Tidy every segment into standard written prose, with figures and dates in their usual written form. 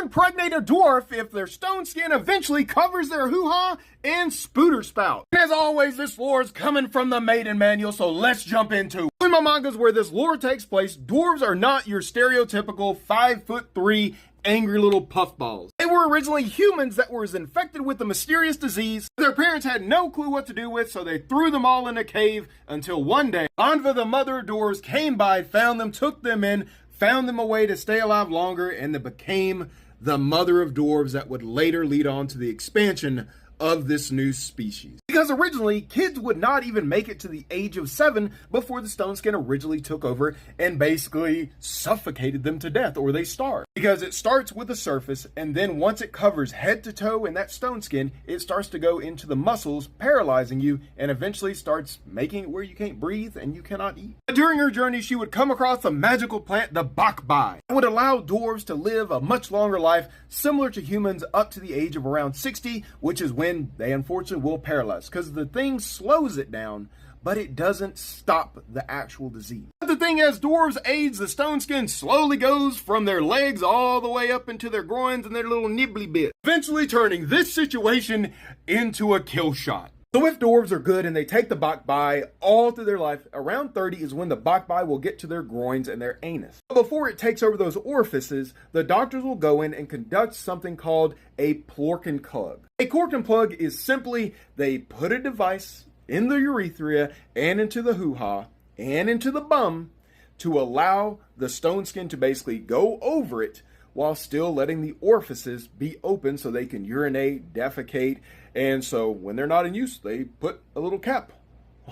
impregnate a dwarf if their stone skin eventually covers their hoo-ha and spooter spout. And as always, this lore is coming from the Maiden Manual, so let's jump into it. In my mangas where this lore takes place, dwarves are not your stereotypical 5'3" angry little puffballs. They were originally humans that were infected with a mysterious disease their parents had no clue what to do with, so they threw them all in a cave until one day, Anva, the mother of dwarves, came by, found them, took them in, found them a way to stay alive longer, and they became the mother of dwarves that would later lead on to the expansion of this new species. Because originally, kids would not even make it to the age of 7 before the stone skin originally took over and basically suffocated them to death, or they starved. Because it starts with the surface, and then once it covers head to toe in that stone skin, it starts to go into the muscles, paralyzing you, and eventually starts making it where you can't breathe and you cannot eat. During her journey, she would come across a magical plant, the bakbai. It would allow dwarves to live a much longer life, similar to humans up to the age of around 60, which is when they unfortunately will paralyze, because the thing slows it down, but it doesn't stop the actual disease. But the thing, as dwarves age, the stone skin slowly goes from their legs all the way up into their groins and their little nibbly bit, eventually turning this situation into a kill shot. So if dwarves are good and they take the bakbai all through their life, around 30 is when the bakbai will get to their groins and their anus. But before it takes over those orifices, the doctors will go in and conduct something called a plorkin plug. A plorkin plug is simply they put a device in the urethra and into the hoo-ha and into the bum to allow the stone skin to basically go over it while still letting the orifices be open so they can urinate, defecate, and so when they're not in use, they put a little cap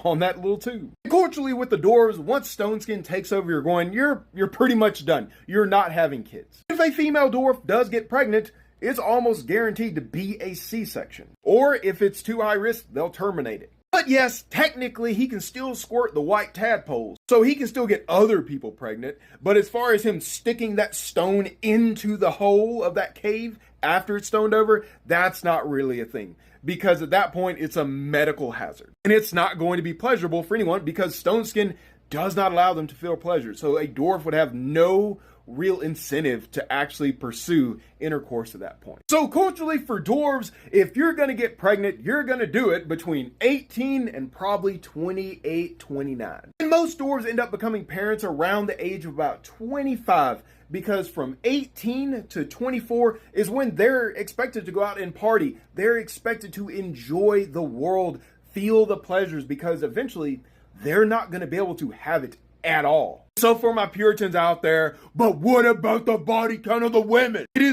on that little tube. Unfortunately, with the dwarves, once stone skin takes over your groin, you're pretty much done. You're not having kids. If a female dwarf does get pregnant, it's almost guaranteed to be a C-section. Or if it's too high risk, they'll terminate it. But yes, technically he can still squirt the white tadpoles, so he can still get other people pregnant, but as far as him sticking that stone into the hole of that cave after it's stoned over, that's not really a thing. Because at that point, it's a medical hazard. And it's not going to be pleasurable for anyone because stone skin does not allow them to feel pleasure. So a dwarf would have no real incentive to actually pursue intercourse at that point. So culturally for dwarves, if you're going to get pregnant, you're going to do it between 18 and probably 28, 29. And most dwarves end up becoming parents around the age of about 25, because from 18 to 24 is when they're expected to go out and party. They're expected to enjoy the world, feel the pleasures, because eventually they're not going to be able to have it at all. So for my Puritans out there, but what about the body count of the women? It is